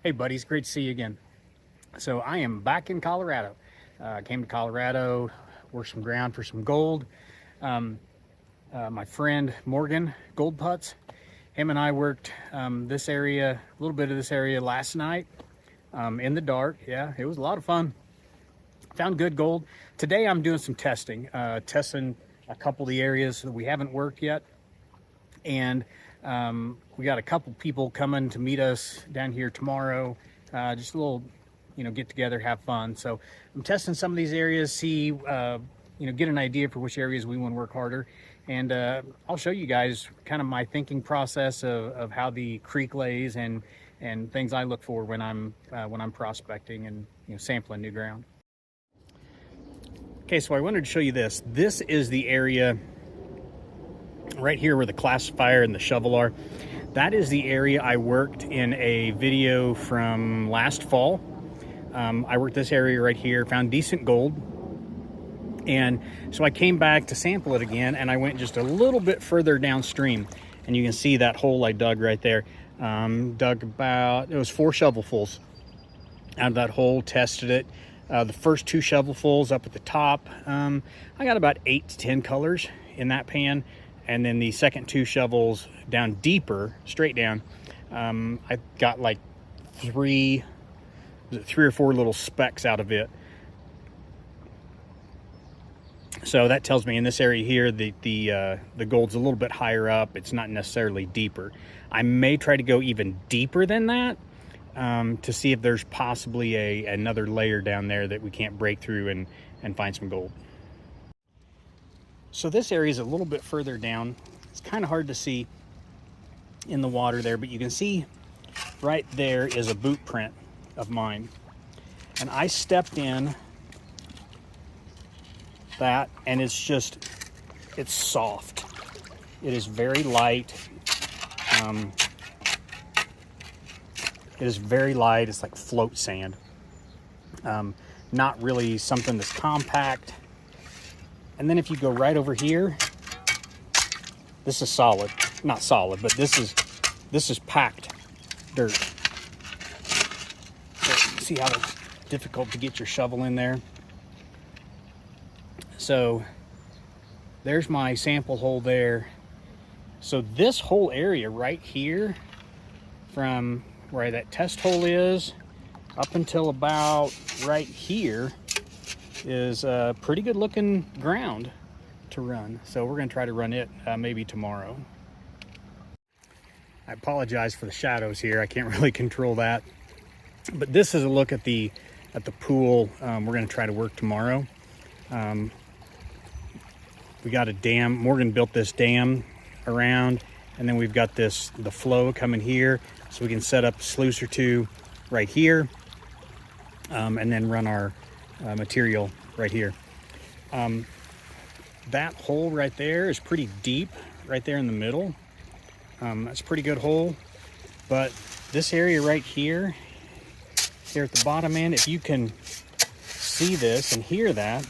Hey buddies, great to see you again. So I am back in Colorado. Came to Colorado, worked some ground for some gold. My friend Morgan Gold Putts, him and I worked this area, a little bit of this area last night in the dark. Yeah, it was a lot of fun. Found good gold. Today I'm doing some testing, testing a couple of the areas that we haven't worked yet. And we got a couple people coming to meet us down here tomorrow. Just a little, get together, have fun. So I'm testing some of these areas, see, get an idea for which areas we want to work harder. And I'll show you guys kind of my thinking process of how the creek lays and things I look for when I'm prospecting and sampling new ground. Okay, so I wanted to show you this. This is the area right here where the classifier and the shovel are. That is the area I worked in a video from last fall. I worked this area right here, found decent gold. And so I came back to sample it again, and I went just a little bit further downstream. And you can see that hole I dug right there. Dug about, it was 4 shovelfuls out of that hole, tested it. The first 2 shovelfuls up at the top, I got about 8 to 10 colors in that pan. And then the second 2 shovels down deeper, straight down, I got like 3 or 4 little specks out of it. So that tells me in this area here, the gold's a little bit higher up. It's not necessarily deeper. I may try to go even deeper than that to see if there's possibly another layer down there that we can't break through and find some gold. So this area is a little bit further down. It's kind of hard to see in the water there, but you can see right there is a boot print of mine. And I stepped in that, and it's soft. It is very light. It is very light. It's like float sand. Not really something that's compact. And then if you go right over here, this is solid. Not solid, but this is packed dirt. So see how it's difficult to get your shovel in there. So there's my sample hole there. So this whole area right here, from where that test hole is up until about right here, is a pretty good looking ground to run. So we're going to try to run it maybe tomorrow. I apologize for the shadows here. I can't really control that. But this is a look at the pool. We're going to try to work tomorrow. We got a dam. Morgan built this dam around, and then we've got the flow coming here, so we can set up a sluice or 2 right here, and then run our material right here. That hole right there is pretty deep, right there in the middle. That's a pretty good hole. But this area right here at the bottom end, if you can see this and hear that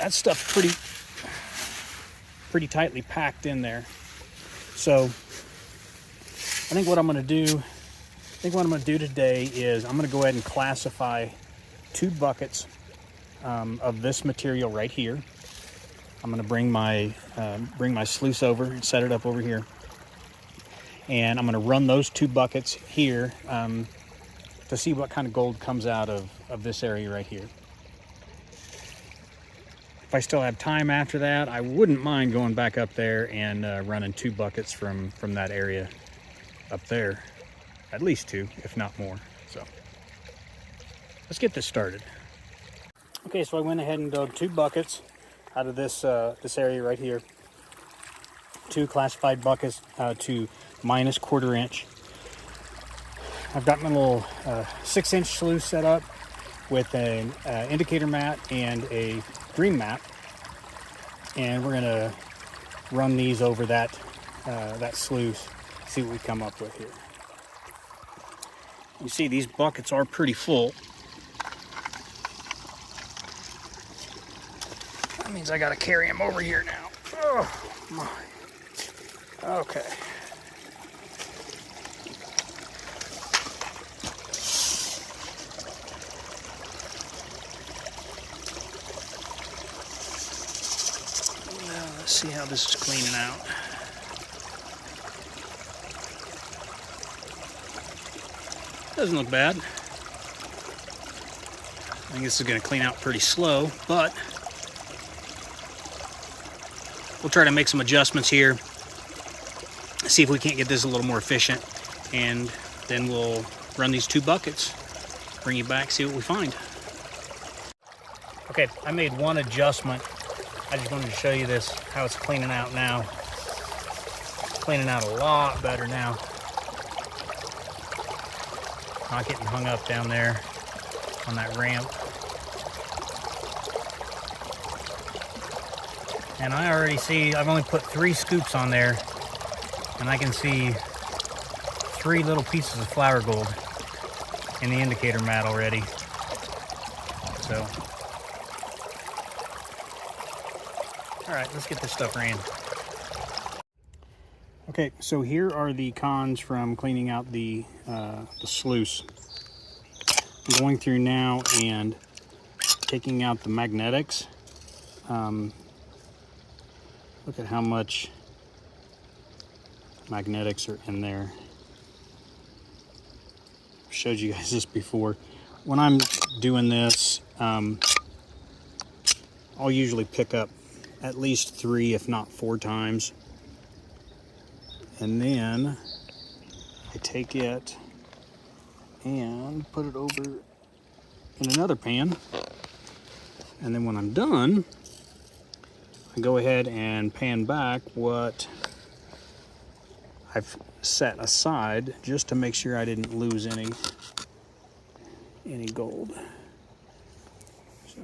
stuff's pretty tightly packed in there. So I think what I'm going to do today is I'm going to go ahead and classify 2 buckets of this material right here. I'm going to bring my sluice over and set it up over here, and I'm going to run those 2 buckets here to see what kind of gold comes out of this area right here. If I still have time after that, I wouldn't mind going back up there and running 2 buckets from that area up there. At least 2, if not more. So let's get this started. Okay, so I went ahead and dug 2 buckets out of this area right here. 2 classified buckets to minus 1/4 inch. I've got my little 6-inch sluice set up with an indicator mat and a dream mat, and we're gonna run these over that sluice, see what we come up with here. You see these buckets are pretty full. That means I gotta carry them over here now. Oh my. Okay. see how this is cleaning out. Doesn't look bad. I think this is going to clean out pretty slow, but we'll try to make some adjustments here, see if we can't get this a little more efficient, and then we'll run these 2 buckets, bring you back, see what we find. Okay, I made one adjustment. I just wanted to show you this, how it's cleaning out now. Cleaning out a lot better now. Not getting hung up down there on that ramp. And I already see, I've only put 3 scoops on there, and I can see 3 little pieces of flour gold in the indicator mat already. So, all right, let's get this stuff ran. Okay, so here are the cons from cleaning out the sluice. I'm going through now and taking out the magnetics. Look at how much magnetics are in there. I've showed you guys this before. When I'm doing this, I'll usually pick up at least 3, if not 4 times. And then I take it and put it over in another pan. And then when I'm done, I go ahead and pan back what I've set aside just to make sure I didn't lose any gold. So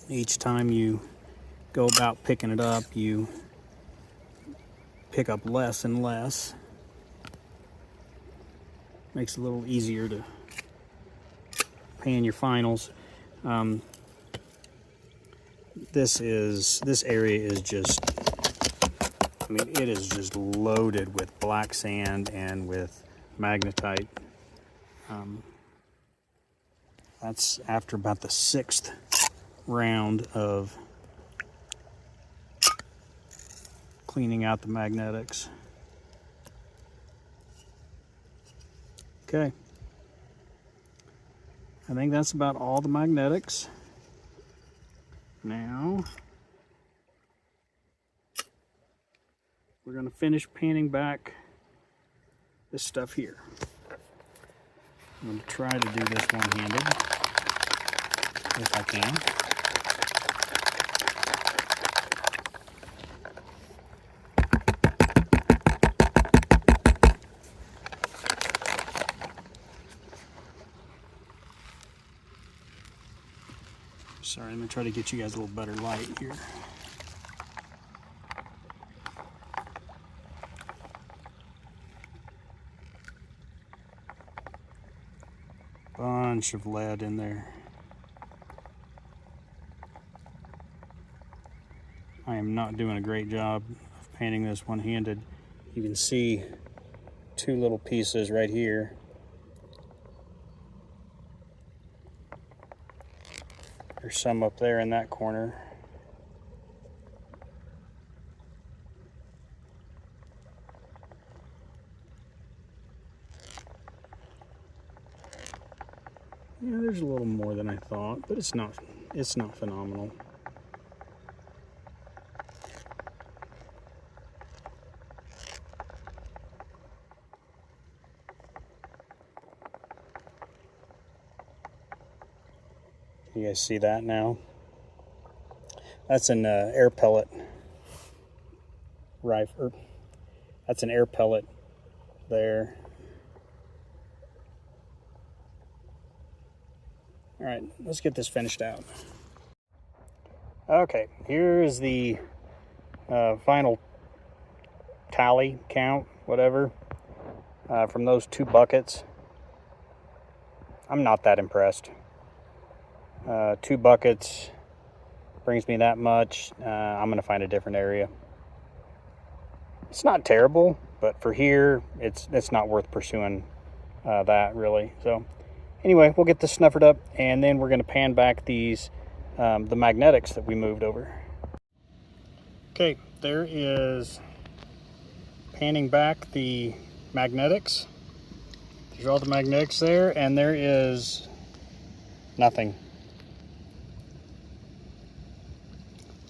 each time you go about picking it up, you pick up less and less. Makes it a little easier to pan your finals. This area is just, I mean, it is just loaded with black sand and with magnetite. That's after about the 6th round of cleaning out the magnetics. Okay. I think that's about all the magnetics. Now, we're going to finish panning back this stuff here. I'm going to try to do this one-handed, if I can. Sorry, I'm going to try to get you guys a little better light here. Bunch of lead in there. I am not doing a great job of painting this one-handed. You can see 2 little pieces right here. There's some up there in that corner. Yeah, there's a little more than I thought, but it's not phenomenal. You guys see that now? That's an air pellet rifle. That's an air pellet there. All right, let's get this finished out. Okay, here's the final tally count, whatever, from those 2 buckets. I'm not that impressed. 2 buckets brings me that much. I'm gonna find a different area. It's not terrible, but for here, it's not worth pursuing that really. So anyway, we'll get this snuffered up, and then we're gonna pan back these the magnetics that we moved over. Okay, there is, panning back, the magnetics. There's all the magnetics there, and there is nothing.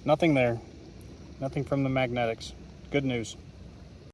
Nothing there. Nothing from the magnetics. Good news.